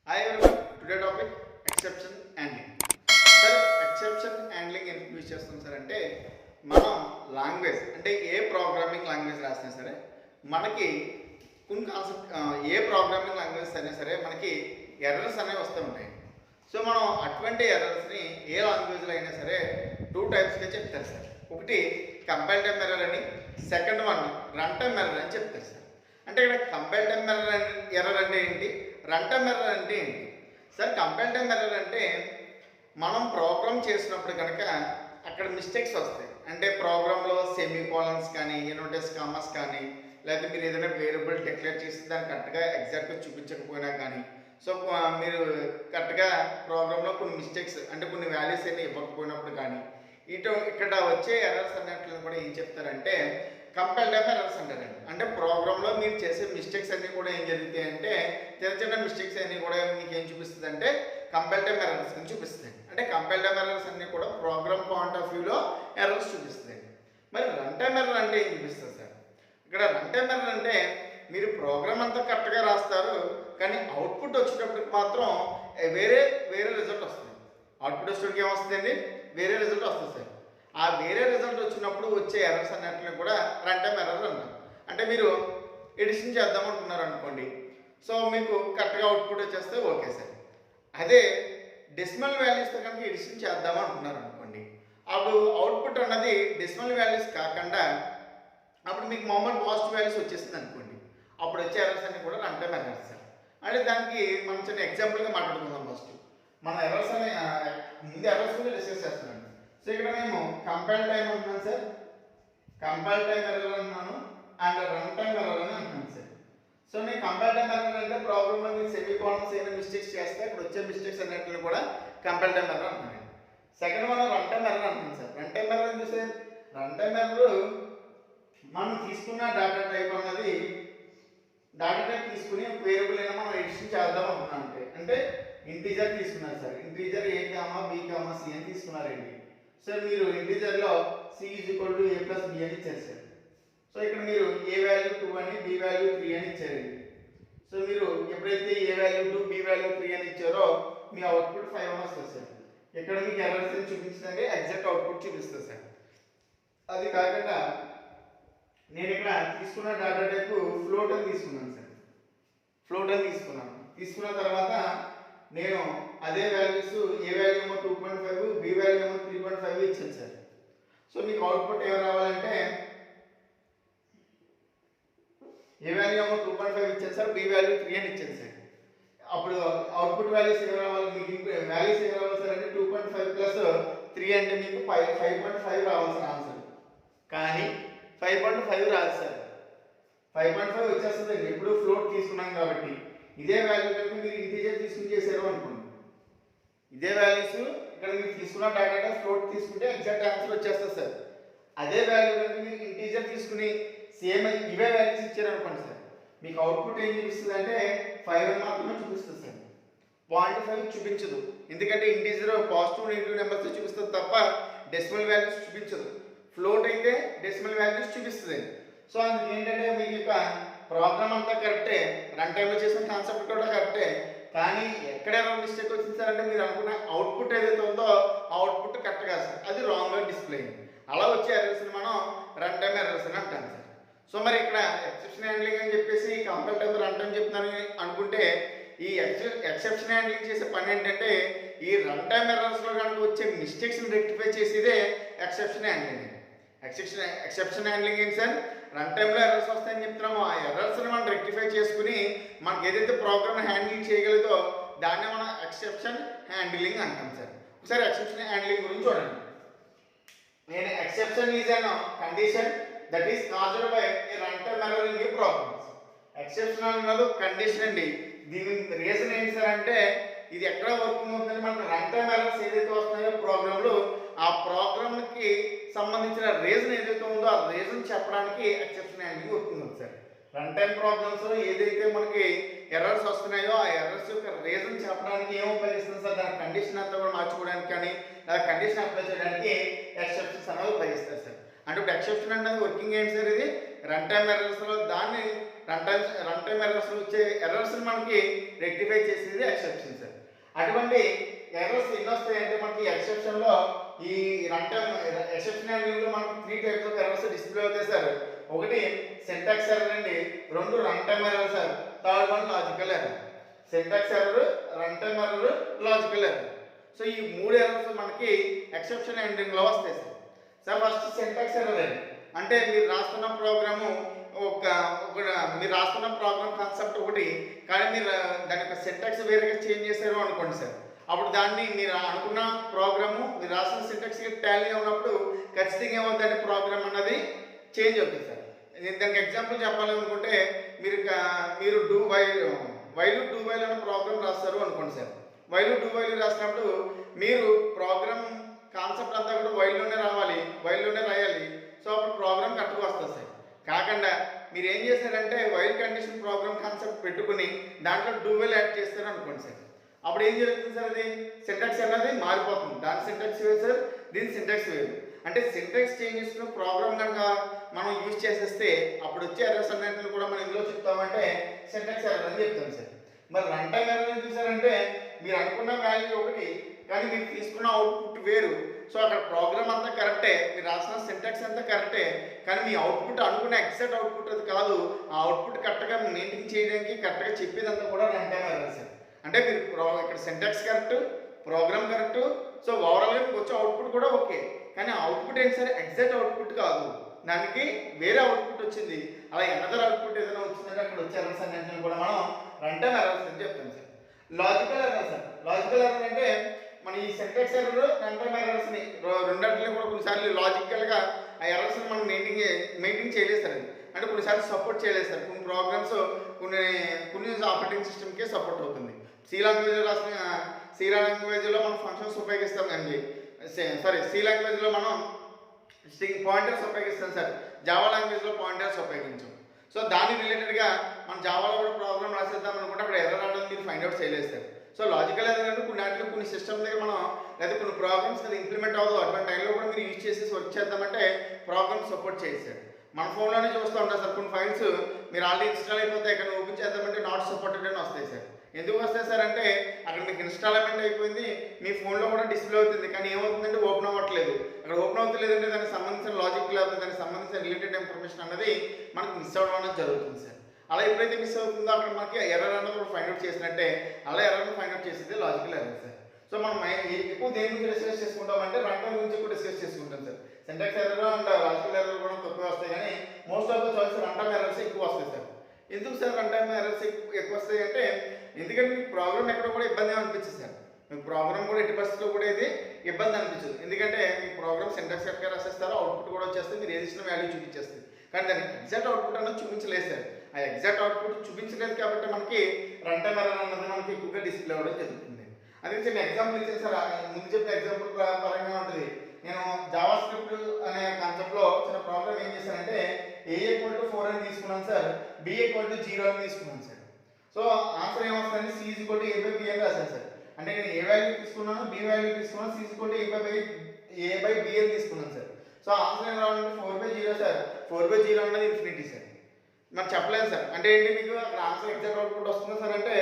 Hi everyone, today topic exception handling. Sir exception handling ఎందుకు use చేస్తాం sir అంటే మనం లాంగ్వేజ్ అంటే ఏ ప్రోగ్రామింగ్ లాంగ్వేజ్ రాసినా సరే మనకి కొన్ని కాన్సెప్ట్ ఏ ప్రోగ్రామింగ్ లాంగ్వేజ్ అయినా సరే మనకి ఎర్రర్స్ అనేవి వస్తూ ఉంటాయి. సో మనం అటువంటి ఎర్రర్స్ని ఏ లాంగ్వేజ్లో అయినా సరే టూ టైప్స్గా చెప్తారు సార్. ఒకటి కంపైల్ టైమ్ ఎర్రర్ అని, second one run time error అని చెప్తారు సార్. అంటే ఇక్కడ కంపైల్ టైమ్ ఎర్రర్ అంటే ఏంటి, రన్ టైమ్ ఎర్రర్ అంటే ఏంటి సార్? కంపైల్ టైమ్ ఎర్రర్ అంటే మనం ప్రోగ్రామ్ చేసినప్పుడు కనుక అక్కడ మిస్టేక్స్ వస్తాయి. అంటే ప్రోగ్రాంలో సెమీకోలన్స్ కానీ ఇన్వర్టెస్ కామర్స్ కానీ లేకపోతే మీరు ఏదైనా వేరియబుల్ డిక్లేర్ చేసి దాన్ని కరెక్ట్గా ఎగ్జాక్ట్గా చూపించకపోయినా కానీ సో మీరు కరెక్ట్గా ప్రోగ్రాంలో కొన్ని మిస్టేక్స్ అంటే కొన్ని వాల్యూస్ అన్ని ఇవ్వకపోయినప్పుడు కానీ ఇక్కడ వచ్చే ఎర్రర్స్ అన్నట్లు కూడా ఏం చెప్తారంటే కంపైల్ టైమ్ ఎర్రర్స్ అంటారండి. అంటే ప్రోగ్రాంలో మీరు చేసే మిస్టేక్స్ అన్నీ కూడా ఏం జరుగుతాయి అంటే చిన్న చిన్న మిస్టేక్స్ అన్నీ కూడా మీకు ఏం చూపిస్తుంది అంటే కంపైల్ టైమ్ ఎర్రర్స్ అని చూపిస్తుంది. అంటే కంపైల్ టైమ్ ఎర్రర్స్ అన్నీ కూడా ప్రోగ్రామ్ పాయింట్ ఆఫ్ వ్యూలో ఎర్రర్స్ చూపిస్తుంది. మరి రన్ టైమ్ ఎర్రర్ అంటే ఏం చూపిస్తుంది సార్? ఇక్కడ రన్ టైమ్ ఎర్రర్ అంటే మీరు ప్రోగ్రామ్ అంతా కరెక్ట్గా రాస్తారు కానీ అవుట్పుట్ వచ్చేటప్పటికి మాత్రం వేరే రిజల్ట్ వస్తుంది. అవుట్పుట్ వచ్చేటప్పటికి ఏమొస్తుందండి? వేరే రిజల్ట్ వస్తుంది సార్. ఆ వేరే రిజల్ట్ వచ్చినప్పుడు వచ్చే ఎర్రర్స్ అన్నిటిని కూడా రన్ టైమ్ ఎర్రర్ అంటారు. అంటే మీరు ఎడిషన్ చేద్దాం అనుకున్నారు అనుకోండి, సో మీకు కరెక్ట్గా అవుట్పుట్ వచ్చేస్తే ఓకే సార్. అదే డెసిమల్ వాల్యూస్తో కనుక ఎడిషన్ చేద్దాం అనుకున్నారు అనుకోండి, అప్పుడు అవుట్పుట్ అన్నది డెసిమల్ వాల్యూస్ కాకుండా అప్పుడు మీకు మామూలు పాజిటివ్ వాల్యూస్ వచ్చేసింది అనుకోండి, అప్పుడు వచ్చే ఎర్రర్స్ అన్ని కూడా రన్ టైమ్ ఎర్రర్స్ సార్. అంటే దానికి మనం చిన్న ఎగ్జాంపుల్గా మాట్లాడుకుందాం. ఫస్ట్ మన ఎర్రర్స్ అనే ముందు ఎర్రర్స్ కూడా డిస్కస్ చేస్తున్నాను. సో ఇక్కడ మేము కంపైల్ టైమ్ అంటున్నాను సార్, కంపైల్ టైమ్ ఎర్రర్ అన్నాను అండ్ రన్ టైమ్ ఎర్రర్ అని అంటున్నాను సార్. సో నేను కంపైల్ టైమ్ ఎర్రర్ అంటే ప్రోగ్రామ్లో మీరు సెమీకోలన్స్ ఏమైనా మిస్టేక్స్ చేస్తే ఇప్పుడు వచ్చే మిస్టేక్స్ అన్నింటిని కూడా కంపైల్ టైమ్ ఎర్రర్ అంటున్నాను. సెకండ్ మనం రన్ టైమ్ ఎర్రర్ అంటున్నాను సార్. రన్ టైమ్ ఎర్రర్ ఏం చేస్తే రన్ టైమ్ ఎర్రర్ మనం తీసుకున్న డేటా టైప్ అన్నది డేటా టైప్ తీసుకుని వేరియబుల్ అయినా మనం ఎడిషన్ చేద్దాం అనుకున్నాం. అంటే ఇంటీజర్ తీసుకున్నారు సార్. Integer A comma B comma C అని తీసుకున్నారండి. సో మీరు ఇంటీజర్లో C is equal to A plus B అని ఇచ్చారు సార్. సో ఇక్కడ మీరు ఏ వాల్యూ 2 అని బి వాల్యూ 3 అని ఇచ్చారండి. సో మీరు ఎప్పుడైతే ఏ వాల్యూ 2 బి వాల్యూ 3 అని ఇచ్చారో మీ అవుట్పుట్ 5 అని వస్తుంది సార్. ఇక్కడ మీకు ఎర్రర్స్ అని చూపించిందంటే ఎగ్జాక్ట్ అవుట్పుట్ చూపిస్తుంది సార్. అది కాకుండా నేను ఇక్కడ తీసుకున్న డేటా టైప్ ఫ్లోట్ అని తీసుకున్నాను సార్. ఫ్లోట్ అని తీసుకున్న తర్వాత నేను అదే వాల్యూస్ ఏ వాల్యూ ఏమో 2.5 బి వాల్యూ ఏమో 3.5 ఇచ్చాను సార్. సో మీకు అవుట్పుట్ ఏం రావాలంటే ఏ వాల్యూ ఏమో 2.5 ఇచ్చాను సార్, బి వాల్యూ 3 అని ఇచ్చాను సార్. అప్పుడు అవుట్పుట్ వాల్యూస్ ఏం రావాలి, మీకు వాల్యూస్ ఏం రావాలి సార్ అంటే 2.5 ప్లస్ 3 అంటే మీకు 5.5 రావాలి సార్ ఆన్సర్. కానీ 5.5 రాదు సార్. 5.5 వచ్చేస్తుంది ఎప్పుడు ఫ్లోట్ తీసుకున్నాం కాబట్టి. ఇదే వాల్యూ కనుక మీరు ఇంటీజర్ తీసుకుని చేశారు అనుకోండి, ఇదే వాల్యూస్ ఇక్కడ మీరు తీసుకున్న డేటా ఫ్లోట్ తీసుకుంటే ఎగ్జాక్ట్ ఆన్సర్ వచ్చేస్తుంది సార్. అదే వాల్యూ కనుక మీరు ఇంటీజర్ తీసుకుని సేమ్ ఇవే వాల్యూస్ ఇచ్చారు అనుకోండి సార్, మీకు అవుట్పుట్ ఏం చూపిస్తుంది అంటే 5 మాత్రమే చూపిస్తుంది సార్. 0.5 చూపించదు. ఎందుకంటే ఇంటీజర్ పాజిటివ్ నెగిటివ్ నెంబర్స్ చూపిస్తుంది తప్ప డెసిమల్ వాల్యూస్ చూపించదు. ఫ్లోట్ అయితే డెసిమల్ వాల్యూస్ చూపిస్తుంది. సో అందుకు ఏంటంటే మీకు యొక్క ప్రోగ్రామ్ అంతా కరెక్టే, రన్ టైంలో చేసిన కాన్సెప్ట్ కూడా కరెక్టే, కానీ ఎక్కడ మిస్టేక్ వచ్చింది సార్ అంటే మీరు అనుకున్న అవుట్పుట్ ఏదైతే ఉందో ఆ అవుట్పుట్ కరెక్ట్ కాదు సార్, అది రాంగ్గా డిస్ప్లే అయింది. అలా వచ్చే ఎర్రర్స్ని మనం రన్ టైమ్ ఎర్రర్స్ అని అంటాం సార్. సో మరి ఇక్కడ ఎక్సెప్షన్ హ్యాండ్లింగ్ అని చెప్పేసి కంపైల్ టైమ్ రన్ టైమ్ చెప్తున్నాను అనుకుంటే ఈ ఎక్సెప్షన్ హ్యాండ్లింగ్ చేసే పని ఏంటంటే ఈ రన్ టైమ్ ఎర్రర్స్లో కనుక వచ్చే మిస్టేక్స్ని రెక్టిఫై చేసేదే ఎక్సెప్షన్ హ్యాండ్లింగ్. ఎక్సెప్షన్ హ్యాండ్లింగ్ ఏంటి సార్? రన్ టైంలో ఎర్రర్స్ వస్తాయని చెప్తున్నాము, ఆ ఎర్రర్స్ని మనం రెక్టిఫై చేసుకుని మనకి ఏదైతే ప్రోగ్రామ్ హ్యాండిల్ చేయగలదో దాన్ని మనం ఎక్సెప్షన్ హ్యాండ్లింగ్ అంటాం సార్. ఒకసారి ఎక్సెప్షన్ హ్యాండ్లింగ్ గురించి చూడండి. నేను exception is an condition that is caused by a run time error in a programs. ఎక్సెప్షన్ అన్నది కండిషన్ అండి. దీని రీజన్ ఏంటి సార్ అంటే ఇది ఎక్కడ వర్కింగ్ అవుతుందంటే మనకు రన్ టైమ్ ఎర్రర్స్ ఏదైతే వస్తున్నాయో ప్రోగ్రాంలో ఆ ప్రోగ్రామ్కి సంబంధించిన రీజన్ ఏదైతే ఉందో ఆ రీజన్ చెప్పడానికి ఎక్సెప్షన్ హ్యాండ్లింగ్ వర్కింగ్ అవుతుంది సార్. రన్ టైమ్ ప్రోగ్రామ్స్లో ఏదైతే మనకి ఎర్రర్స్ వస్తున్నాయో ఆ ఎర్రర్స్ యొక్క రీజన్ చెప్పడానికి ఏం ఉపయోగిస్తుంది సార్? దాని కండిషన్ అంతా కూడా మార్చుకోవడానికి కానీ లేదా కండిషన్ అప్లై చేయడానికి ఎక్సెప్షన్స్ అనేది ఉపయోగిస్తారు సార్. అంటే ఇప్పుడు ఎక్సెప్షన్ అనేది వర్కింగ్ ఏంటి సార్? ఇది రన్ టైమ్ ఎర్రర్స్లో దాన్ని రన్ టైమ్ ఎర్రర్స్ వచ్చే ఎర్రర్స్ మనకి రెక్టిఫై చేసేది ఎక్సెప్షన్ సార్. అటువంటి ఎర్రర్స్ ఎన్ని వస్తాయంటే మనకి ఎక్సెప్షన్లో ఈ రన్ టైమ్ ఎక్సెప్షన్ హ్యాండ్లింగ్లో మనకి 3 టైప్స్ ఆఫ్ ఎర్రర్స్ డిస్ప్లే అవుతాయి సార్. ఒకటి సింటాక్స్ ఎర్రర్ అండి, 2 run time error sir, third one logical error. Syntax error, run time error, logical error. So ఈ 3 ఎర్రర్స్ మనకి ఎక్సెప్షన్ హ్యాండ్లింగ్లో వస్తాయి sir. Sir first syntax error అండి, అంటే మీరు రాస్తున్న ప్రోగ్రాము మీరు రాస్తున్న ప్రోగ్రామ్ కాన్సెప్ట్ ఒకటి, కానీ మీరు దాని యొక్క సింటాక్స్ వేరేగా చేంజ్ చేశారు అనుకోండి సార్. అప్పుడు దాన్ని మీరు అనుకున్న ప్రోగ్రాము మీరు రాసిన సింటాక్స్కి టాలీ ఉన్నప్పుడు ఖచ్చితంగా ఏమవుతుందంటే ప్రోగ్రామ్ అన్నది చేంజ్ అవుతుంది సార్. నేను దానికి ఎగ్జాంపుల్ చెప్పాలనుకుంటే మీరు వైలు డూ వైల్ అనే ప్రోగ్రామ్ రాస్తారు అనుకోండి సార్. వైలు డూ వైల్ రాసినప్పుడు మీరు ప్రోగ్రామ్ కాన్సెప్ట్ అంతా కూడా వైల్లోనే రాయాలి. సో అప్పుడు ప్రోగ్రామ్ కరెక్ట్గా వస్తుంది సార్. కాకుండా మీరు ఏం చేశారంటే వైల్ కండిషన్ ప్రోగ్రామ్ కాన్సెప్ట్ పెట్టుకుని దాంట్లో డూ వైల్ యాడ్ చేస్తారు అనుకోండి సార్. అప్పుడు ఏం జరుగుతుంది సార్, అది సింటాక్స్ అనేది మారిపోతుంది. దాని సింటాక్స్ వేరు సార్, దీని సింటాక్స్ వేరు. అంటే సింటాక్స్ చేంజ్ చేసుకున్న ప్రోగ్రామ్ కనుక మనం యూజ్ చేసేస్తే అప్పుడు వచ్చే ఎర్రర్స్ అన్నింటిని కూడా మనం ఇందులో చెప్తామంటే సింటాక్స్ ఎర్రర్ అని చెప్తాం సార్. మరి రన్ టైమ్ ఎర్రర్ ఏం చూసారంటే మీరు అనుకున్న వాల్యూ ఒకటి, కానీ మీరు తీసుకున్న అవుట్పుట్ వేరు. సో అక్కడ ప్రోగ్రామ్ అంతా కరెక్టే, మీరు రాసిన సింటాక్స్ అంతా కరెక్టే, కానీ మీ అవుట్పుట్ అనుకున్న ఎగ్జాక్ట్ అవుట్పుట్ అది కాదు. ఆ అవుట్పుట్ కరెక్ట్గా మెయింటైన్ చేయడానికి కరెక్ట్గా చెప్పేదంతా కూడా రన్ టైమ్ ఎర్రర్ సార్. అంటే మీరు ఇక్కడ syntax correct, program correct, so ఓవరాల్గా మీకు వచ్చే అవుట్పుట్ కూడా ఓకే, కానీ అవుట్పుట్ ఏంటి సార్, ఎగ్జాక్ట్ అవుట్పుట్ కాదు, దానికి వేరే అవుట్పుట్ వచ్చింది. అలా ఎనదర్ అవుట్పుట్ ఏదైనా వచ్చిందంటే అక్కడ వచ్చే ఎర్రర్స్ అన్నింటిని కూడా మనం రన్ టైమ్ ఎర్రర్స్ అని చెప్తాం sir. Logical error sir, logical error అంటే మన ఈ సింటాక్స్ ఎర్రర్, రన్ టైమ్ ఎర్రర్స్ని రెండింటిని కూడా కొన్నిసార్లు లాజికల్గా ఆ ఎర్రర్స్ని మనం మెయింటైన్ చేయలేదు సార్. అంటే కొన్నిసార్లు సపోర్ట్ చేయలేదు సార్. కొన్ని ప్రోగ్రామ్స్ కొన్ని ఆపరేటింగ్ సిస్టమ్కే సపోర్ట్ అవుతుంది. సి లాంగ్వేజ్లో మనం ఫంక్షన్స్ ఉపయోగిస్తాం అండి, సి లాంగ్వేజ్లో మనం స్ట్రింగ్ పాయింటర్స్ ఉపయోగిస్తాం సార్. జావా లాంగ్వేజ్లో పాయింటర్స్ ఉపయోగించాం. సో దాని రిలేటెడ్గా మనం జావాలో కూడా ప్రోగ్రామ్ రాసేద్దాం అనుకుంటే అక్కడ ఎర్రర్ అనేది మీరు ఫైండ్ అవుట్ చేయలేదు సార్. సో లాజికల్ ఎర్రర్ అంటే కొన్ని సిస్టమ్ దగ్గర మనం లేదా కొన్ని ప్రోగ్రామ్స్ అది ఇంప్లిమెంట్ అవ్వదు, అటువంటి టైంలో కూడా మీరు యూజ్ చేసేసి వర్క్ చేద్దామంటే ప్రోగ్రామ్ సపోర్ట్ చేశారు. మన ఫోన్లోనే చూస్తూ ఉంటాం సార్, కొన్ని ఫైల్స్ మీరు ఆల్రెడీ ఇన్స్టాల్ అయిపోతాయి, ఇక్కడ ఓపెన్ చేద్దామంటే నాట్ సపోర్టెడ్ అని వస్తాయి సార్. ఎందుకు వస్తాయి సార్ అంటే అక్కడ మీకు ఇన్స్టాల్మెంట్ అయిపోయింది, మీ ఫోన్లో కూడా డిస్ప్లే అవుతుంది, కానీ ఏమవుతుందంటే ఓపెన్ అవ్వట్లేదు. అక్కడ ఓపెన్ అవుతలేదంటే దానికి సంబంధించిన లాజిక్ లేకపోతే దానికి సంబంధించిన రిలేటెడ్ ఇన్ఫర్మేషన్ అనేది మనకు మిస్ అవ్వడం అనేది జరుగుతుంది సార్. అలా ఎప్పుడైతే మిస్ అవుతుందో అక్కడ మనకి ఎర్రర్ అనేది కూడా ఫైండ్ అవుట్ చేసినట్టే, అలా ఎర్రర్ని ఫైండ్ అవుట్ చేసేది లాజికల్ ఎర్రర్ సార్. సో మనం ఎక్కువ దేని గురించి డిస్కస్ చేసుకుంటామంటే రన్ టైమ్ గురించి ఎక్కువ డిస్కస్ చేసుకుంటాం sir. Syntax error and logical error కూడా తక్కువ వస్తాయి, కానీ most of the choice run time errors ఎక్కువ వస్తాయి సార్. ఎందుకు సార్ రన్ టైమ్ ఎర్రర్స్ ఎక్కువ వస్తాయి అంటే, ఎందుకంటే మీకు ప్రోగ్రామ్ ఎక్కడ కూడా ఇబ్బంది అనిపించదు సార్. మీకు ప్రోగ్రామ్ కూడా ఎట్టి పరిస్థితుల్లో కూడా ఇది ఇబ్బంది అనిపించదు, ఎందుకంటే మీ ప్రోగ్రామ్ సింటాక్స్ కరెక్ట్గా రాసేస్తారు, అవుట్పుట్ కూడా వచ్చేస్తే మీరు ఏది ఇచ్చిన వాల్యూ చూపించేస్తుంది. కానీ దానికి ఎగ్జాక్ట్ అవుట్పుట్ అన్నది చూపించలేదు సార్. ఆ ఎగ్జాక్ట్ అవుట్పుట్ చూపించలేదు కాబట్టి మనకి రన్ టైమ్ ఎర్రర్ అన్నది మనకి ఎక్కువగా డిస్ప్లే అవ్వడం జరుగుతుంది. అందుకే చిన్న ఎగ్జాంపుల్ ఇచ్చాను సార్, ముందు చెప్పిన ఎగ్జాంపుల్ పరంగా ఉంటుంది. నేను జావా స్క్రిప్ట్ అనే కాన్సెప్ట్లో చిన్న ప్రాబ్లం ఏం చేశానంటే A=4 అని తీసుకున్నాను సార్, B=0 అని తీసుకున్నాను సార్. సో ఆన్సర్ ఏమొస్తుందంటే C=A/B అని రాశాను సార్. అంటే నేను ఏ వాల్యూ తీసుకున్నాను, B వాల్యూ తీసుకున్నాను, C=A/B అని తీసుకున్నాను సార్. సో ఆన్సర్ ఏం రావాలంటే 4/0 సార్. 4/0 అన్నది ఇన్ఫినిటీ సార్. నాకు చెప్పలేదు సార్. అంటే ఏంటి, మీకు అక్కడ ఆన్సర్ ఎగ్జాక్ట్ అవుట్పుట్ వస్తుంది సార్ అంటే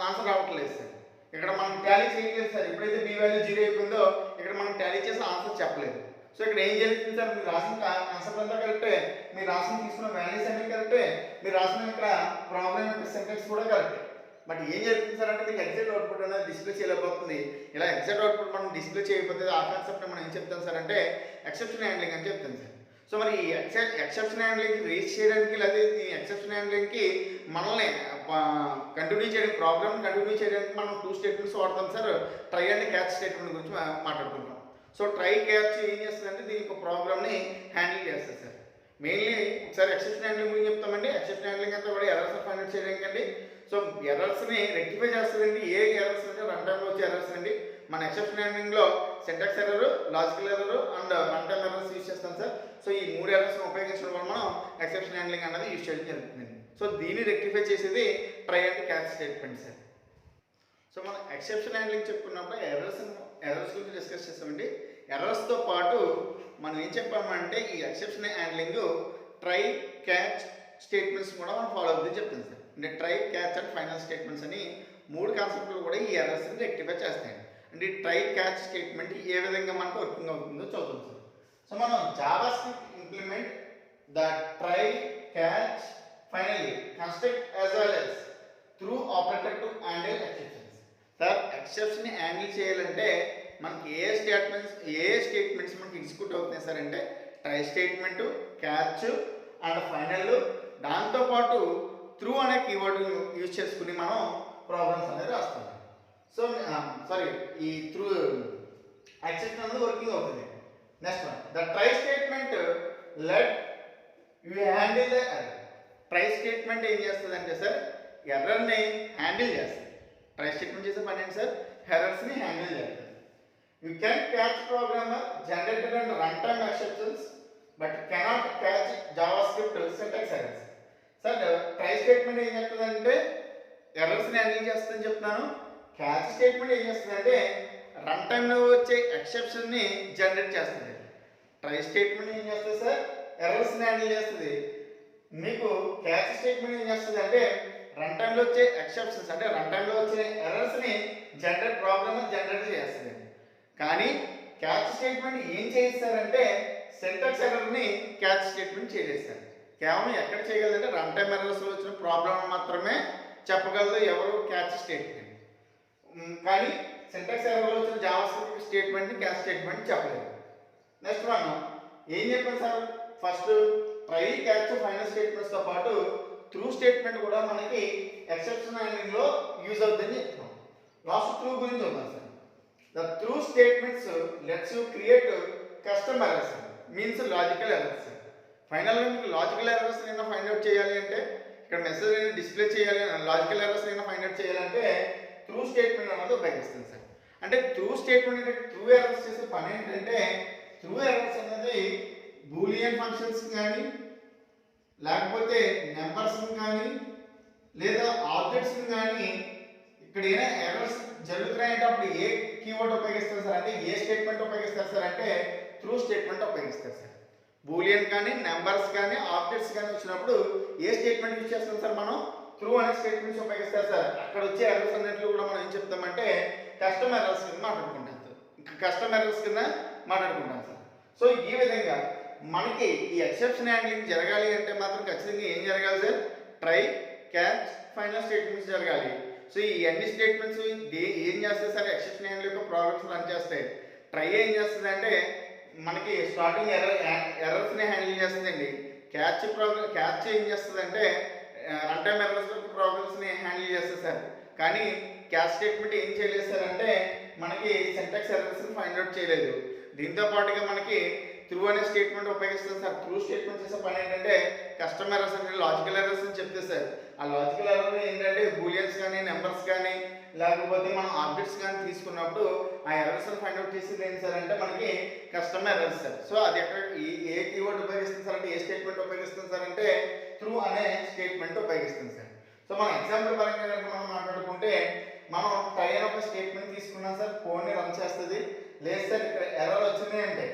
ఆన్సర్ రావట్లేదు సార్. ఇక్కడ మనం టాలీ చేయలేదు సార్. ఎప్పుడైతే B వాల్యూ 0 అయిపోయిందో ఇక్కడ మనం టాలీ చేసి ఆన్సర్ చెప్పలేదు. సో ఇక్కడ ఏం జరుగుతుంది సార్, మీరు రాసిన ఆన్సర్ అంతా కరెక్టే, మీరు రాసిన తీసుకున్న వాల్యూస్ అన్నీ కరెక్టే, మీరు రాసిన ఇక్కడ ప్రాబ్లం యొక్క సింటాక్స్ కూడా కరెక్టే. బట్ ఏం జరుగుతుంది సార్ అంటే మీకు ఎగ్జాక్ట్ అవుట్పుట్ అనేది డిస్ప్లే చేయలేకపోతుంది. ఇలా ఎగ్జాక్ట్ అవుట్పుట్ మనం డిస్ప్లే చేయకపోతే ఆ కాన్సెప్ట్ మనం ఏం చెప్తాం సార్ అంటే ఎక్సెప్షన్ హ్యాండ్లింగ్ అని చెప్తాం సార్. సో మరి ఈ ఎక్సెప్షన్ హ్యాండ్లింగ్ రీచ్ చేయడానికి లేదా ఈ ఎక్సెప్షన్ హ్యాండ్లింగ్కి మనల్ని కంటిన్యూ చేయడానికి, ప్రోగ్రామ్ కంటిన్యూ చేయడానికి మనం 2 స్టేట్మెంట్స్ వాడతాం sir. Try and catch statement గురించి మాట్లాడుకుంటాం. సో ట్రై క్యాచ్ ఏం చేస్తుందంటే దీని యొక్క ప్రోగ్రామ్ని హ్యాండిల్ చేస్తుంది సార్. మెయిన్లీ ఒకసారి ఎక్సెప్షన్ హ్యాండ్లింగ్ గురించి చెప్తామండి. ఎక్సెప్షన్ హ్యాండ్లింగ్ అంతా కూడా ఎర్రర్స్ ఫైండ్ అవుట్ చేయడానికి అండి. సో ఎర్రర్స్ని రెక్టిఫై చేస్తుందండి. ఏ ఎర్రర్స్ అంటే రన్ టైంలో వచ్చే ఎర్రర్స్ అండి. మన ఎక్సెప్షన్ హ్యాండ్లింగ్లో syntax error, logical error and run time errors use చేస్తాం సార్. సో ఈ 3 ఎర్రర్స్ని ఉపయోగించడం వల్ల మనం ఎక్సెప్షన్ హ్యాండ్లింగ్ అనేది యూజ్ చేయడం జరుగుతుందండి. సో దీన్ని రెక్టిఫై చేసేది try and catch statement sir. So మనం ఎక్సెప్షన్ హ్యాండ్లింగ్ చెప్పుకున్నప్పుడు ఎర్రర్స్ గురించి డిస్కస్ చేస్తామండి. ఎర్రర్స్తో పాటు మనం ఏం చెప్పామంటే ఈ exception handling try, catch, statements కూడా మనం ఫాలో అవుతుందని చెప్తాను సార్. అంటే try, catch and final statements అని 3 కాన్సెప్ట్లు కూడా ఈ ఎర్రర్స్ని రెక్టిఫై చేస్తాయండి. అంటే ఈ ట్రై క్యాచ్ స్టేట్మెంట్ ఏ విధంగా మనకు వర్కింగ్ అవుతుందో చూద్దాం సార్. సో మనం JavaScript implement the try, catch, finally construct as well as throw operator to handle exceptions. Sir ఎక్సెప్షన్ని హ్యాండిల్ చేయాలంటే మనకి ఏ స్టేట్మెంట్స్ మనకి ఎగ్జిక్యూట్ అవుతున్నాయి సార్ అంటే try statement, catch and final, దాంతోపాటు త్రూ అనే కీవర్డ్ యూజ్ చేసుకుని మనం ప్రోగ్రామ్స్ అనేది రాస్తాం. సో సారీ ఈ త్రూ ఎక్సెప్షన్ అనేది వర్కింగ్ అవుతుంది. Next one the try statement let you handle the error. Try statement ఏం చేస్తుంది అంటే సార్ ఎర్రర్ని హ్యాండిల్ చేస్తుంది. ట్రై స్టేట్మెంట్ చేసే పని ఏంటి సార్ ఎర్రర్స్ని హ్యాండిల్ చేస్తుంది. You can catch programmer generated and run time exceptions but cannot catch Java script syntax errors. Sir try statement ఏం చేస్తుందంటే ఎర్రర్స్ని హ్యాండిల్ చేస్తుందని చెప్తున్నాను. క్యాచ్ స్టేట్మెంట్ ఏం చేస్తుందంటే రన్ టైంలో వచ్చే ఎక్సెప్షన్ని జనరేట్ చేస్తుంది. ట్రై స్టేట్మెంట్ ఏం చేస్తుంది సార్ ఎర్రర్స్ని హ్యాండిల్ చేస్తుంది. మీకు క్యాచ్ స్టేట్మెంట్ ఏం చేస్తుంది అంటే రన్ టైంలో వచ్చే ఎక్సెప్షన్స్ అంటే రన్ టైంలో వచ్చే ఎర్రర్స్ని ప్రోగ్రామర్ జనరేట్ చేస్తుంది. కానీ క్యాచ్ స్టేట్మెంట్ ఏం చేయిస్తారంటే సింటాక్స్ ఎర్రర్ని క్యాచ్ స్టేట్మెంట్ చేయలేస్తారు. కేవలం ఎక్కడ చేయగలదంటే రన్ టైమ్ ఎర్రర్స్లో వచ్చిన ప్రాబ్లం మాత్రమే చెప్పగలదు ఎవరు క్యాచ్ స్టేట్మెంట్. కానీ సింటాక్స్ ఎర్రర్లో వచ్చిన జావా స్క్రిప్ట్ స్టేట్మెంట్ని క్యాచ్ స్టేట్మెంట్ చెప్పలేదు. నెక్స్ట్ వన్ ఏం చెప్పాను sir first try, catch, final స్టేట్మెంట్స్తో పాటు త్రూ స్టేట్మెంట్ కూడా మనకి ఎక్సెప్షన్ హ్యాండ్లింగ్లో యూజ్ అవుతుందని చెప్తున్నాం. లాస్ట్ త్రూ గురించి చూద్దాం sir. The through statements let's you create custom errors means logical errors. ఫైనల్గా మీకు లాజికల్ ఎర్రర్స్ అయినా ఫైండ్ అవుట్ చేయాలి అంటే ఇక్కడ మెసేజ్ అయినా డిస్ప్లే చేయాలి, లాజికల్ ఎర్రర్స్ అయినా ఫైండ్ అవుట్ చేయాలంటే త్రూ స్టేట్మెంట్ అనేది ఉపయోగిస్తుంది సార్. అంటే త్రూ స్టేట్మెంట్ అంటే త్రూ ఎర్రర్స్ చేసే పని ఏంటంటే త్రూ ఎర్రర్స్ అనేది బూలియన్ ఫంక్షన్స్ కానీ లేకపోతే నెంబర్స్ కానీ లేదా ఆబ్జెక్ట్స్ కానీ ఇక్కడ ఏదైనా ఎర్రర్స్ జరుగుతున్నాయంటే అప్పుడు ఏ కీవర్డ్ ఉపయోగిస్తారు సార్ అంటే ఏ స్టేట్మెంట్ ఉపయోగిస్తారు సార్ అంటే త్రూ స్టేట్మెంట్ ఉపయోగిస్తారు సార్. బూలియన్ కానీ నెంబర్స్ కానీ ఆబ్జెక్ట్స్ కానీ వచ్చినప్పుడు ఏ స్టేట్మెంట్ యూజ్ చేస్తాం సార్ మనం త్రూ అనే స్టేట్మెంట్స్ ఉపయోగిస్తారు సార్. అక్కడ వచ్చే ఎర్రర్స్ అన్నింటిలో కూడా మనం ఏం చెప్తామంటే కస్టమ్ ఎర్రర్స్ కింద మాట్లాడుకుంటాం సార్. ఇంకా కస్టమ్ ఎర్రర్స్ కింద మాట్లాడుకుంటాం సార్. సో ఈ విధంగా మనకి ఈ ఎక్సెప్షన్ హ్యాండ్లింగ్ జరగాలి అంటే మాత్రం ఖచ్చితంగా ఏం జరగాలి sir try, catch, final statements జరగాలి. సో ఈ అన్ని స్టేట్మెంట్స్ ఏం చేస్తాయి సార్ ఎక్సెప్షన్ హ్యాండ్లింగ్ యొక్క ప్రోగ్రామ్స్ రన్ చేస్తాయి. ట్రై ఏం చేస్తుంది అంటే మనకి స్టార్టింగ్ ఎర్రర్స్ని హ్యాండిల్ చేస్తుందండి. క్యాచ్ ఏం చేస్తుంది అంటే రన్ టైమ్ ఎర్రర్స్ ప్రోగ్రామ్స్ని హ్యాండిల్ చేస్తుంది సార్. కానీ క్యాచ్ స్టేట్మెంట్ ఏం చేయలేదు సార్ అంటే మనకి సింటాక్స్ ఎర్రర్స్ని ఫైండ్ అవుట్ చేయలేదు. దీంతో పాటుగా మనకి త్రూ అనే స్టేట్మెంట్ ఉపయోగిస్తుంది సార్. త్రూ స్టేట్మెంట్ చేసే పని ఏంటంటే కస్టమ్ ఎర్రర్స్ అంటే లాజికల్ ఎర్రర్స్ అని చెప్తే సార్ ఆ లాజికల్ ఎర్రర్ ఏంటంటే బూలియన్స్ కానీ నెంబర్స్ కానీ లేకపోతే మనం ఆబ్జెక్ట్స్ కానీ తీసుకున్నప్పుడు ఆ ఎర్రర్స్ని ఫైండ్ అవుట్ చేసేది ఏంటి సార్ అంటే మనకి కస్టమ్ ఎర్రర్స్ సార్. సో అది ఎక్కడ ఏ కీవర్డ్ ఉపయోగిస్తుంది సార్ అంటే ఏ స్టేట్మెంట్ ఉపయోగిస్తుంది సార్ అంటే త్రూ అనే స్టేట్మెంట్ ఉపయోగిస్తుంది సార్. సో మన ఎగ్జాంపుల్ పరంగా కనుక మనం మాట్లాడుకుంటే మనం ట్రై అనే ఒక స్టేట్మెంట్ తీసుకున్నాం సార్, కోడ్ని రన్ చేస్తుంది. లేదు సార్ ఇక్కడ ఎర్రర్ వచ్చింది అంటే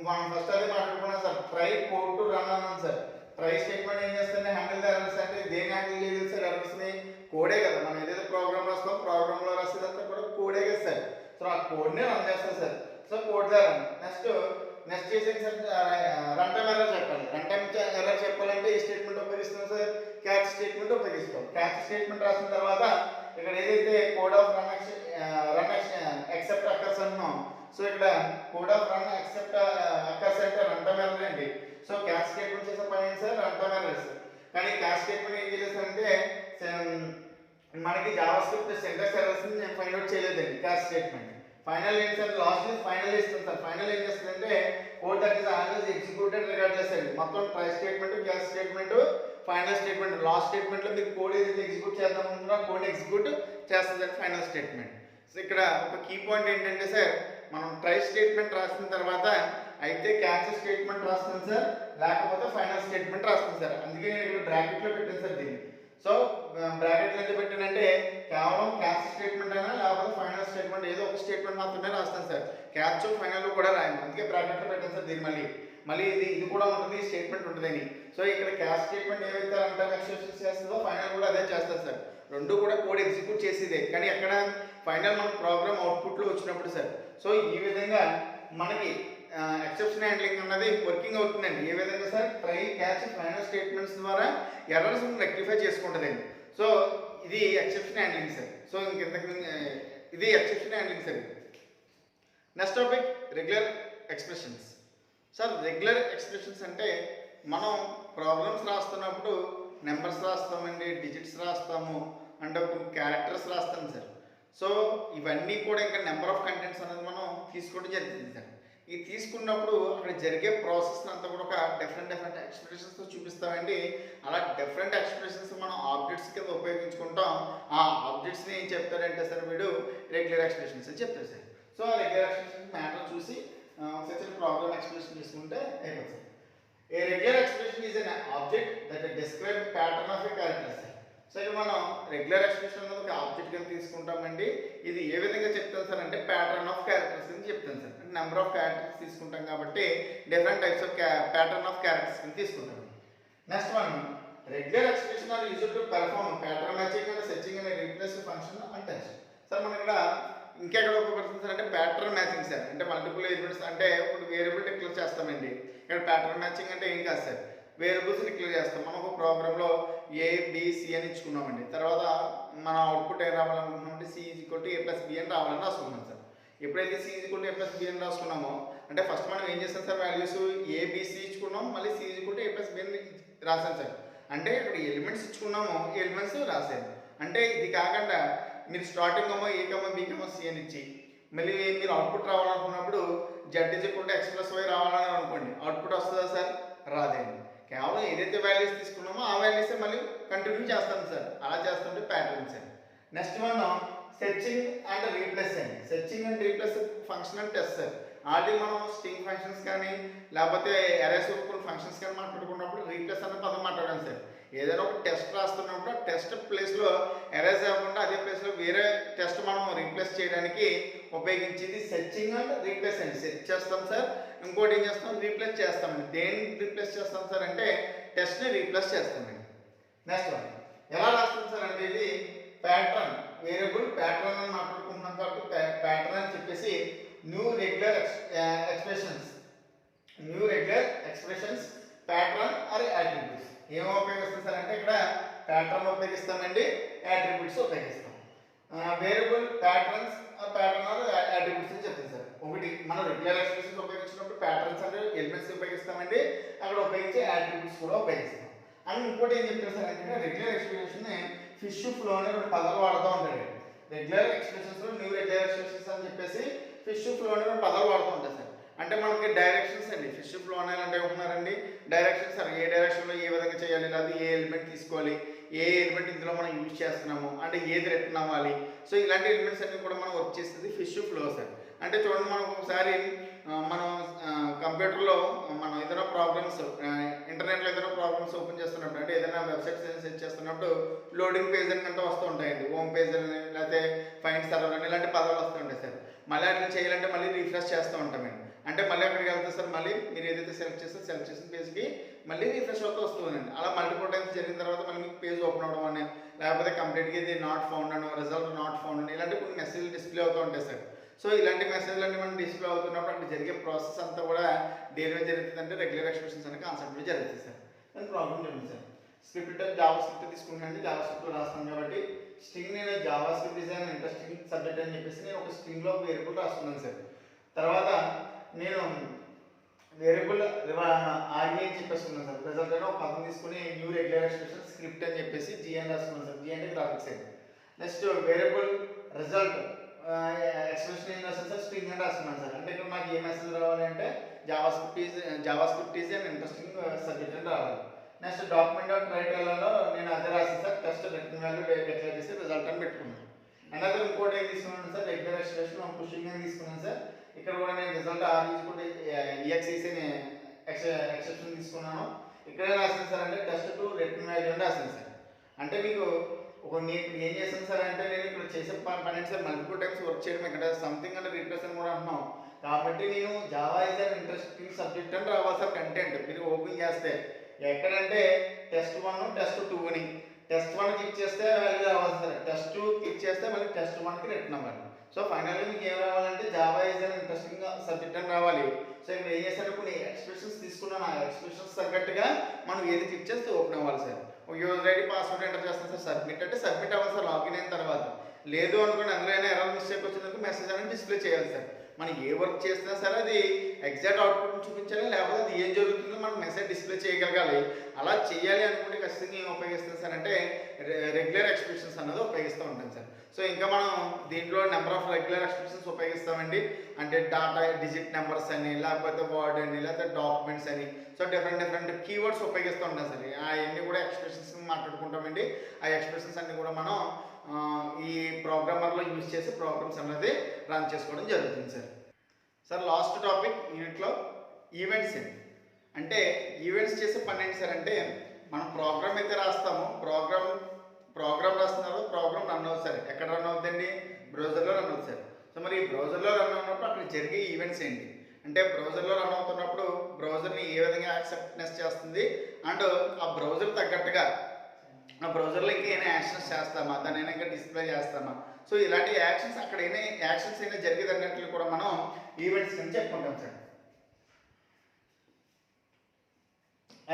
మనం ఫస్ట్ అదే మాట్లాడుకున్నాం sir try code to run అన్నాం సార్. ట్రై స్టేట్మెంట్ ఏం చేస్తుంది హ్యాండిల్ ద ఎర్రర్స్ అంటే దేని హ్యాండిల్ చేయలేదు సార్ ఎర్రర్స్ని కోడే కదా మనం ఏదైతే ప్రోగ్రామ్ రాస్తాం ప్రోగ్రామ్లో రాసేదంతా కూడా కోడే కదా సార్. సో ఆ కోడ్ని రన్ చేస్తాం sir. So code the run next చేసేది సార్ రన్ టైమ్ ఎర్రర్ చెప్పాలి. రన్ టైమ్ ఎర్రర్ చెప్పాలంటే ఈ స్టేట్మెంట్ ఉపయోగిస్తాం సార్ క్యాచ్ స్టేట్మెంట్ ఉపయోగిస్తాం. క్యాచ్ స్టేట్మెంట్ రాసిన తర్వాత ఇక్కడ ఏదైతే code of run except occurs అంటున్నాం. సో ఇక్కడ code of run except occurs అంటే రన్ టైమ్ ఎర్రర్ అండి. సో క్యాచ్ స్టేట్మెంట్ చేసే పని ఏంటి సార్ రన్ టైమ్ ఎర్రర్స్. కానీ క్యాచ్ స్టేట్మెంట్ ఏం చేసేదంటే మనకి జావా స్క్రిప్ట్ సింటాక్స్ ఎర్రర్స్ని నేను ఫైండ్ అవుట్ చేయలేదండి క్యాచ్ స్టేట్మెంట్. ఫైనల్ ఏంటి సార్ లాస్ట్ ఫైనల్ ఇస్తుంది సార్. ఫైనల్ ఏం చేస్తుందంటే code that is always executed regardless అండి. మొత్తం try statement, catch statement, final statement last స్టేట్మెంట్లో మీరు కోడ్ ఏదైతే ఎగ్జిక్యూట్ చేద్దాం అనుకున్నా కోడ్ ఎగ్జిక్యూట్ చేస్తుంది ఫైనల్ స్టేట్మెంట్. సో ఇక్కడ ఒక కీ పాయింట్ ఏంటంటే సార్ మనం ట్రై స్టేట్మెంట్ రాసిన తర్వాత అయితే క్యాచ్ స్టేట్మెంట్ రాస్తాం సార్ లేకపోతే ఫైనల్ స్టేట్మెంట్ రాస్తాం సార్. అందుకే నేను ఇక్కడ బ్రాకెట్లో పెట్టాను సార్ దీన్ని. సో బ్రాకెట్లు ఎందుకు పెట్టానంటే కేవలం క్యాచ్ స్టేట్మెంట్ అయినా లేకపోతే ఫైనల్ స్టేట్మెంట్ ఏదో ఒక స్టేట్మెంట్ మాత్రమే రాస్తాను సార్. క్యాచ్ ఫైనల్ కూడా రాయను, అందుకే బ్రాకెట్లో పెట్టాను సార్. దీన్ని మళ్ళీ ఇది కూడా ఉంటుంది, స్టేట్మెంట్ ఉంటుందని. సో ఇక్కడ క్యాచ్ స్టేట్మెంట్ ఏవైతే అంటారు ఎక్స్ప్రెషన్స్ చేస్తుందో ఫైనల్ కూడా అదే చేస్తారు సార్. రెండు కూడా కోడ్ ఎగ్జిక్యూట్ చేసేదే, కానీ ఎక్కడ ఫైనల్ మన ప్రోగ్రామ్ అవుట్పుట్లో వచ్చినప్పుడు సార్. సో ఈ విధంగా మనకి ఎక్సెప్షన్ హ్యాండ్లింగ్ అన్నది వర్కింగ్ అవుతుందండి. ఏ విధంగా sir? Try, catch, final statements ద్వారా ఎర్రర్స్ రెక్టిఫై చేసుకుంటుందండి. సో ఇది ఎక్సెప్షన్ హ్యాండ్లింగ్ సార్. సో ఇది exception handling sir. Next topic regular expressions sir. Regular expressions అంటే మనం ప్రాబ్లమ్స్ రాస్తున్నప్పుడు నెంబర్స్ రాస్తామండి, డిజిట్స్ రాస్తాము, అండ్ కొన్ని క్యారెక్టర్స్ రాస్తాం సార్. సో ఇవన్నీ కూడా ఇంకా నెంబర్ ఆఫ్ కంటెంట్స్ అనేది మనం తీసుకోవడం జరుగుతుంది సార్. ఇది తీసుకున్నప్పుడు అక్కడ జరిగే ప్రాసెస్ అంతా కూడా ఒక డిఫరెంట్ ఎక్స్ప్రెషన్స్తో చూపిస్తామండి. అలా డిఫరెంట్ ఎక్స్ప్రెషన్స్ మనం ఆబ్జెక్ట్స్ కింద ఉపయోగించుకుంటాం. ఆ ఆబ్జెక్ట్స్ని ఏం చెప్తాడంటే సార్ వీడు రెగ్యులర్ ఎక్స్ప్రెషన్స్ అని చెప్తారు సార్. సో ఆ రెగ్యులర్ ఎక్స్ప్రెషన్ మ్యాటర్ చూసి ఒకసారి ప్రాబ్లమ్ ఎక్స్ప్రెషన్ తీసుకుంటే అయిపోతుంది. A regular expression is an object that describe pattern of a character sir. So ఇక్కడ మనం రెగ్యులర్ ఎక్స్ప్రెషన్ అనేది ఒక ఆబ్జెక్ట్ కింద తీసుకుంటామండి. ఇది ఏ విధంగా చెప్తాను సార్ అంటే ప్యాటర్న్ ఆఫ్ క్యారెక్టర్స్ అని చెప్తాను సార్. అంటే నెంబర్ ఆఫ్ క్యారెక్టర్స్ తీసుకుంటాం కాబట్టి different types of pattern of characters కింద తీసుకుంటాం. Next one, regular expression are used to perform pattern matching and searching and replace function and test sir. మన ఇక్కడ ఇంకెక్కడ ఉపయోగపడుతుంది సార్ అంటే ప్యాటర్న్ మ్యాచింగ్ సార్. అంటే మల్టిపుల్ ఎలిమెంట్స్ అంటే ఇప్పుడు వేరియబుల్ డిక్లేర్ చేస్తామండి. ఇక్కడ ప్యాటర్న్ మ్యాచింగ్ అంటే ఏం కాదు సార్, వేరియబుల్స్ డిక్లేర్ చేస్తాం. మనం ఒక ప్రోగ్రాంలో ఏబిసి అని ఇచ్చుకున్నామండి. తర్వాత మన అవుట్పుట్ ఏం రావాలనుకుంటున్నామంటే C=A+B అని రావాలని రాసుకున్నాం సార్. ఎప్పుడైతే C=A+B అని రాసుకున్నామో అంటే ఫస్ట్ మనం ఏం చేస్తాం సార్, వాల్యూస్ ఏబిసి ఇచ్చుకున్నాం, మళ్ళీ C=A+B అని రాసాం సార్. అంటే ఇక్కడ ఎలిమెంట్స్ ఇచ్చుకున్నాము, ఎలిమెంట్స్ రాసాము. అంటే ఇది కాకుండా మీరు స్టార్టింగ్ ఏమో A, B, C అని ఇచ్చి మళ్ళీ మీరు అవుట్పుట్ రావాలనుకున్నప్పుడు Z=X+Y రావాలని అనుకోండి, అవుట్పుట్ వస్తుందా సార్? రాదండి. కేవలం ఏదైతే వాల్యూస్ తీసుకున్నామో ఆ వాల్యూసే మళ్ళీ కంటిన్యూ చేస్తాం సార్. అలా చేస్తుంటే ప్యాటర్న్స్ అండి. నెక్స్ట్ మనం సెర్చింగ్ అండ్ రీప్లేస్ అండి. Searching and replace function and test sir. Already మనం స్ట్రింగ్ ఫంక్షన్స్ కానీ లేకపోతే అరేస్ కొన్ని ఫంక్షన్స్ కానీ మాట్లాడుకున్నప్పుడు రీప్లేస్ అనే పదం మాట్లాడాం సార్. ఏదైనా ఒక టెస్ట్ రాస్తున్నప్పుడు ఆ టెస్ట్ ప్లేస్లో ఎరేస్ అవ్వకుండా అదే ప్లేస్లో వేరే టెస్ట్ మనం రీప్లేస్ చేయడానికి ఉపయోగించేది సెర్చింగ్ అండ్ రీప్లేస్ అండి. సెర్చ్ చేస్తాం సార్, ఇంకోటి ఏం చేస్తాం, రీప్లేస్ చేస్తామండి. దేన్ని రీప్లేస్ చేస్తాం సార్ అంటే టెస్ట్ని రీప్లేస్ చేస్తామండి. నెక్స్ట్ వన్ ఎలా రాస్తాం సార్ అంటే ఇది ప్యాటర్న్, వేరియబుల్ ప్యాటర్న్ అని మాట్లాడుకుంటున్నాం కాబట్టి ప్యాటర్న్ అని చెప్పేసి new regular expressions pattern or attributes ఏమో ఉపయోగిస్తాం సార్ అంటే ఇక్కడ ప్యాటర్న్ ఉపయోగిస్తామండి, యాట్రిబ్యూట్స్ ఉపయోగిస్తాం. Variable patterns pattern or attributes అని చెప్తాం సార్. ఒకటి మనం రెగ్యులర్ ఎక్స్ప్రెషన్స్ ఉపయోగించినప్పుడు ప్యాటర్న్స్ అంటే ఎలిమెంట్స్ ఉపయోగిస్తామండి, అక్కడ ఉపయోగించే యాట్రిబ్యూట్స్ కూడా ఉపయోగిస్తాం. అండ్ ఇంకోటి ఏం చెప్తారు సార్ అంటే రెగ్యులర్ ఎక్స్ప్రెషన్ ఫిష్ ఫ్లో అనే రెండు పదాలు వాడుతూ ఉంటాడు. రెగ్యులర్ ఎక్స్ప్రెషన్స్లో న్యూ రెగ్యులర్ ఎక్స్ప్రెషన్స్ అని చెప్పేసి ఫిష్ ఫ్లో అనే రెండు పదాలు వాడుతూ ఉంటాయి సార్. అంటే మనకి డైరెక్షన్స్ అండి. ఫిష్ ఫ్లో అనేది అంటే ఏమంటున్నారండి, డైరెక్షన్స్ సార్. ఏ డైరెక్షన్లో ఏ విధంగా చేయాలి, లేదా ఏ ఎలిమెంట్ తీసుకోవాలి, ఏ ఎలిమెంట్ ఇందులో మనం యూజ్ చేస్తున్నాము, అంటే ఏది రిటర్న్ అవ్వాలి. సో ఇలాంటి ఎలిమెంట్స్ అన్ని కూడా మనం వర్క్ చేస్తుంది ఫిష్ ఫ్లో సార్. అంటే చూడండి, మనం ఒకసారి మనం కంప్యూటర్లో మనం ఏదైనా ప్రోగ్రామ్స్ ఇంటర్నెట్లో ఏదైనా ప్రోగ్రామ్స్ ఓపెన్ చేస్తున్నప్పుడు అంటే ఏదైనా వెబ్సైట్స్ సెర్చ్ చేస్తున్నప్పుడు లోడింగ్ పేజ్ అని కంటే వస్తూ ఉంటాయండి. హోమ్ పేజ్ అని లేకపోతే ఫైండ్ సర్వర్ అని ఇలాంటి పదాలు వస్తూ ఉంటాయి సార్. మళ్ళీ అట్లా చేయాలంటే మళ్ళీ రీఫ్రెష్ చేస్తూ ఉంటామండి. అంటే మళ్ళీ అక్కడికి వెళ్తే సార్ మళ్ళీ మీరు ఏదైతే సెలెక్ట్ చేసిన పేజ్కి మళ్ళీ రీఫ్రెష్ అవుతూ వస్తుందండి. అలా మల్టిపుల్ టైమ్స్ జరిగిన తర్వాత మళ్ళీ మీకు పేజ్ ఓపెన్ అవ్వడం అని లేకపోతే కంప్లీట్గా ఇది నాట్ ఫౌండ్ అని, రిజల్ట్ నాట్ ఫౌండ్ అని ఇలాంటి కొన్ని మెసేజ్లు డిస్ప్లే అవుతూ ఉంటాయి సార్. సో ఇలాంటి మెసేజ్లు అన్ని మనం డిస్ప్లే అవుతున్నప్పుడు అక్కడ జరిగే ప్రాసెస్ అంతా కూడా దేని మీద జరుగుతుంది అంటే రెగ్యులర్ ఎక్స్ప్రెషన్స్ అనే కాన్సెప్ట్ మీద జరుగుతుంది సార్. దాని ప్రాబ్లం జరుగుతుంది సార్. స్క్రిప్ట్ జావా స్క్రిప్ట్ తీసుకుంటానండి, జావా స్క్రిప్ట్లో రాస్తాను కాబట్టి స్ట్రింగ్ నేను Java script is an interesting subject అని చెప్పేసి నేను ఒక స్ట్రింగ్లో వేరియబుల్ రాస్తున్నాను సార్. తర్వాత నేను వేరియబుల్ ఆర్ఏ అని చెప్పేసుకున్నాను సార్. రిజల్ట్ అయినా ఒక పదం తీసుకుని న్యూ రెగ్యులర్ ఎక్స్ప్రెషన్ స్క్రిప్ట్ అని చెప్పేసి జీ అని రాసుకున్నాను సార్. జీ అంటే గ్రాఫిక్స్ అండి. నెక్స్ట్ వేరియబుల్ రిజల్ట్ ఎక్స్ప్రెషన్ ఏం రాస్తాను సార్, స్ట్రింగ్ అని రాసుకున్నాను సార్. అంటే ఇక్కడ నాకు ఏ మెసేజ్ రావాలి అంటే Java script is and interesting subject అని రావాలి. నెక్స్ట్ డాక్యుమెంట్ డాట్ రైటర్లలో నేను అదే రాసాను sir. Test written value declare చేసి రిజల్ట్ అని పెట్టుకున్నాను. అండ్ ఇంకోటి ఏం తీసుకున్నాను సార్, రెగ్యులర్ ఎక్స్ప్రెషన్ పుషింగ్ అని తీసుకున్నాను సార్. ఇక్కడ కూడా నేను రిజల్ట్ EXEC అని ఎక్సెప్షన్ తీసుకున్నాను. ఇక్కడే రాసాను సార్ అంటే టెస్ట్ టు రిటర్న్ వాల్యూ అని రాసాను సార్. అంటే మీకు నేను ఏం చేస్తాను సార్ అంటే నేను ఇక్కడ చేసే పని ఏంటి సార్, మల్టిపుల్ టైమ్స్ వర్క్ చేయడం, ఇక్కడ సంథింగ్ అంటే రిప్రెషన్ కూడా అంటున్నాం కాబట్టి నేను Java is an interesting subject అని రావాలి సార్ కంటెంట్. మీరు ఓపెన్ చేస్తే ఎక్కడంటే టెస్ట్ 1 టెస్ట్ 2 అని, టెస్ట్ 1 క్లిక్ చేస్తే వాల్యూ రావాలి సార్, టెస్ట్ 2 క్లిక్ చేస్తే మళ్ళీ టెస్ట్ 1కి రిటర్న్ అవ్వాలి. సో ఫైనల్గా మీకు ఏం రావాలంటే Java is an interesting subject అని రావాలి. సో ఇక్కడ ఏం చేస్తారంటే కొన్ని ఎక్స్ప్రెషన్స్ తీసుకున్నాను, ఆ ఎక్స్ప్రెషన్స్ తగ్గట్టుగా మనం ఏది క్లిక్ చేస్తే ఓపెన్ అవ్వాలి sir. User ID password enter చేస్తాను సార్, సబ్మిట్ అంటే సబ్మిట్ అవ్వాలి సార్ లాగిన్ అయిన తర్వాత. లేదు అనుకోండి అందులో అయినా ఎర్రర్ మిస్టేక్ వచ్చినందుకు మెసేజ్ అనేది డిస్ప్లే చేయాలి సార్. మనం ఏ వర్క్ చేసినా సరే అది ఎగ్జాక్ట్ అవుట్పుట్ చూపించాలి, లేకపోతే అది ఏం జరుగుతుందో మనం మెసేజ్ డిస్ప్లే చేయగలగాలి. అలా చేయాలి అనుకుంటే ఖచ్చితంగా ఏం ఉపయోగిస్తాం సార్ అంటే రెగ్యులర్ ఎక్స్ప్రెషన్స్ అన్నది ఉపయోగిస్తూ ఉంటాం సార్. సో ఇంకా మనం దీంట్లో నెంబర్ ఆఫ్ రెగ్యులర్ ఎక్స్ప్రెషన్స్ ఉపయోగిస్తామండి. అంటే డాటా డిజిట్ నెంబర్స్ అని, లేకపోతే వర్డ్ అని, లేకపోతే డాక్యుమెంట్స్ అని, సో డిఫరెంట్ కీవర్డ్స్ ఉపయోగిస్తూ ఉంటాం సార్. అవన్నీ కూడా ఎక్స్ప్రెషన్స్ మాట్లాడుకుంటామండి. ఆ ఎక్స్ప్రెషన్స్ అన్ని కూడా మనం ఈ ప్రోగ్రామర్లో యూజ్ చేసి ప్రోగ్రామ్స్ అనేది రన్ చేసుకోవడం జరుగుతుంది సార్. సార్ లాస్ట్ టాపిక్ యూనిట్లో ఈవెంట్స్ అండి. అంటే ఈవెంట్స్ చేసే పని ఏంటి సార్ అంటే మనం ప్రోగ్రామ్ అయితే రాస్తాము, ప్రోగ్రామ్ రాస్తున్నారు, ప్రోగ్రామ్ రన్ అవుతుంది సార్. ఎక్కడ రన్ అవుతుందండి? బ్రౌజర్లో రన్ అవుతుంది సార్. సో మరి ఈ బ్రౌజర్లో రన్ అవుతున్నప్పుడు అక్కడ జరిగే ఈవెంట్స్ ఏంటి అంటే బ్రౌజర్లో రన్ అవుతున్నప్పుడు బ్రౌజర్ని ఏ విధంగా యాక్సెప్టెన్స్ చేస్తుంది అండ్ ఆ బ్రౌజర్ తగ్గట్టుగా ఆ బ్రౌజర్లో ఇంకా ఏమైనా యాక్షన్స్ చేస్తామా, దాన్ని ఇంకా డిస్ప్లే చేస్తామా, సో ఇలాంటి యాక్షన్స్ అక్కడ ఏమైనా యాక్షన్స్ అయినా జరిగేది అన్నట్లు కూడా మనం ఈవెంట్స్ అని చెప్పుకుంటాం sir.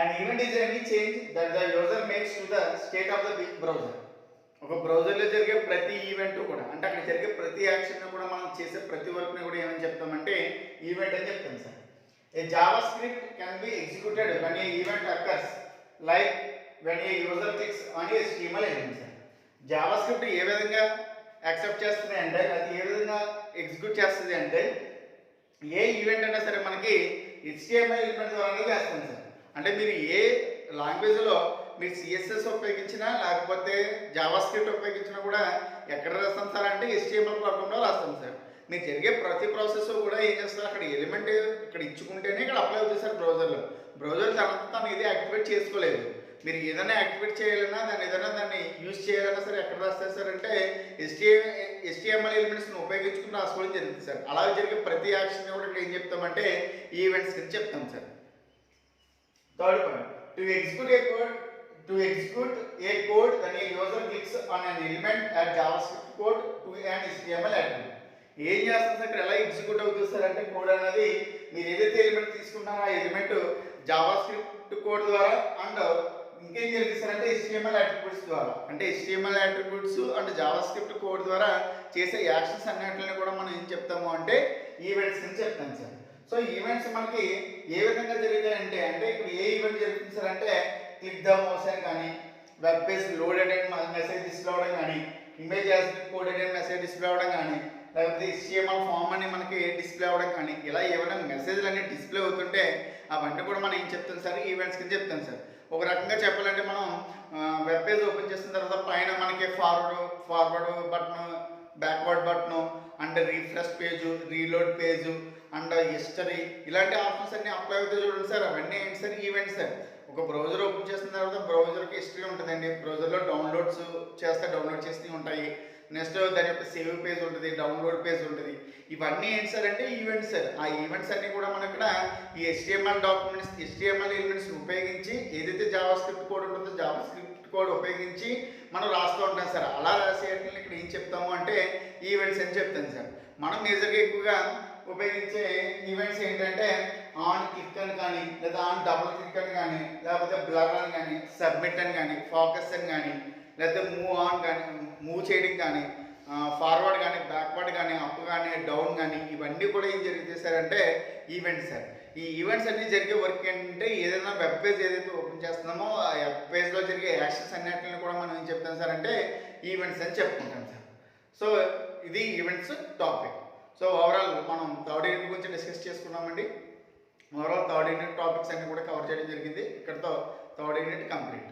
And event is any change that the user makes to the state of the browser. ఒక బ్రౌజర్లో జరిగే ప్రతి ఈవెంట్ కూడా అంటే అక్కడ జరిగే ప్రతి యాక్షన్ కూడా మనం చేసే ప్రతి వర్క్ని కూడా ఏమని చెప్తామంటే ఈవెంట్ అని చెప్తాం sir. A JavaScript can be executed when a event occurs like when a user clicks on a HTML element sir. JavaScript ఏ విధంగా యాక్సెప్ట్ చేస్తుంది అంటే అది ఏ విధంగా ఎగ్జిక్యూట్ చేస్తుంది అంటే ఏ ఈవెంట్ అయినా సరే మనకి HTML ఎలిమెంట్ ద్వారానే చేస్తాం సార్. అంటే మీరు ఏ లాంగ్వేజ్లో మీరు సిఎస్ఎస్ ఉపయోగించినా లేకపోతే జావా స్క్రిప్ట్ ఉపయోగించినా కూడా ఎక్కడ రాస్తాం సార్ అంటే HTML ప్రోగ్రామ్లో రాస్తాం సార్. మీరు జరిగే ప్రతి ప్రాసెస్ కూడా ఏం చేస్తారు అక్కడ ఎలిమెంట్ ఇక్కడ ఇచ్చుకుంటేనే ఇక్కడ అప్లై అవుతుంది సార్ బ్రౌజర్లో. బ్రౌజర్ తర్వాత తను ఇది యాక్టివేట్ చేసుకోలేదు. మీరు ఏదైనా యాక్టివేట్ చేయాలన్నా దాన్ని యూజ్ చేయాలన్నా సరే ఎక్కడ రాస్తారు సార్ అంటే HTML ఎలిమెంట్స్ని ఉపయోగించుకుని రాసుకోవడం జరుగుతుంది సార్. అలా జరిగే ప్రతి యాక్షన్ కూడా ఇక్కడ ఏం చెప్తామంటే ఈవెంట్స్ అని చెప్తాం sir. Third point, to execute A code when a user clicks on an element at JavaScript code to an HTML attribute. ఏం చేస్తుంది సార్ ఇక్కడ ఎలా ఎగ్జిక్యూట్ అవుతుంది సార్ అంటే కోడ్ అనేది మీరు ఏదైతే ఎలిమెంట్ తీసుకుంటారో ఆ ఎలిమెంట్ JavaScript కోడ్ ద్వారా అండ్ ఇంకేం జరిగింది సార్ అంటే HTML అట్రిబ్యూట్స్ ద్వారా, అంటే HTML attributes and JavaScript code ద్వారా చేసే యాక్షన్స్ అన్నిటిని కూడా మనం ఏం చెప్తాము అంటే ఈవెంట్స్ అని చెప్తాం సార్. సో ఈవెంట్స్ మనకి ఏ విధంగా జరుగుతాయంటే అంటే ఇప్పుడు ఏ ఈవెంట్ జరుగుతుంది సార్ అంటే క్లిక్ ద మౌస్ అని కానీ, web page loaded and message display అవ్వడం కానీ, image as coded and message display అవ్వడం కానీ, లేకపోతే HTML ఫామ్ అని మనకి డిస్ప్లే అవ్వడం కానీ, ఇలా ఏమైనా మెసేజ్లు అన్ని డిస్ప్లే అవుతుంటే అవన్నీ కూడా మనం ఏం చెప్తాం సార్ ఈవెంట్స్ కింద చెప్తాం సార్. ఒక రకంగా చెప్పాలంటే మనం వెబ్ పేజ్ ఓపెన్ చేసిన తర్వాత పైన మనకి forward button, backward button and refresh page, reload page and history ఇలాంటి ఆప్షన్స్ అన్ని అప్లై అవుతాయి చూడండి సార్. అవన్నీ ఏంటి సార్ ఈవెంట్స్ సార్. ఒక బ్రౌజర్ ఓపెన్ చేసిన తర్వాత బ్రౌజర్కి హిస్టరీ ఉంటుందండి, బ్రౌజర్లో డౌన్లోడ్స్ చేస్తే డౌన్లోడ్ చేసి ఉంటాయి, నెక్స్ట్ దాని యొక్క సేవ్ పేజ్ ఉంటుంది, డౌన్లోడ్ పేజ్ ఉంటుంది. ఇవన్నీ ఏంటి సార్ అంటే ఈవెంట్స్ సార్. ఆ ఈవెంట్స్ అన్నీ కూడా మనం ఇక్కడ ఈ HTML ఎలిమెంట్స్ ఉపయోగించి ఏదైతే జావాస్క్రిప్ట్ కోడ్ ఉంటుందో జావాస్క్రిప్ట్ కోడ్ ఉపయోగించి మనం రాస్తూ ఉంటాం సార్. అలా రాసేటిని ఇక్కడ ఏం చెప్తాము అంటే ఈవెంట్స్ అని చెప్తాను సార్. మనం మేజర్గా ఎక్కువగా ఉపయోగించే ఈవెంట్స్ ఏంటంటే ఆన్ క్లిక్ అని కానీ, లేదా ఆన్ డబుల్ క్లిక్ అని కానీ, లేకపోతే బ్లర్ అని కానీ, సబ్మిట్ అని కానీ, ఫోకస్ అని కానీ, లేకపోతే మూవ్ ఆన్ కానీ, మూవ్ చేయడం కానీ, ఫార్వర్డ్ కానీ, బ్యాక్వర్డ్ కానీ, అప్ కానీ, డౌన్ కానీ, ఇవన్నీ కూడా ఏం జరిగితే సార్ అంటే ఈవెంట్స్ సార్. ఈ ఈవెంట్స్ అన్నీ జరిగే వర్క్ ఏంటంటే ఏదైనా వెబ్ పేజ్ ఏదైతే ఓపెన్ చేస్తున్నామో ఆ వెబ్ పేజ్లో జరిగే యాక్షన్స్ అన్నిటిని కూడా మనం ఏం చెప్తాం సార్ అంటే ఈవెంట్స్ అని చెప్పుకుంటాం సార్. సో ఇది ఈవెంట్స్ టాపిక్. సో ఓవరాల్ మనం థర్డ్ యూనిట్ గురించి డిస్కస్ చేసుకున్నామండి. ఓవరాల్ థర్డ్ యూనిట్ టాపిక్స్ అన్ని కూడా కవర్ చేయడం జరిగింది. ఇక్కడతో థర్డ్ యూనిట్ కంప్లీట్.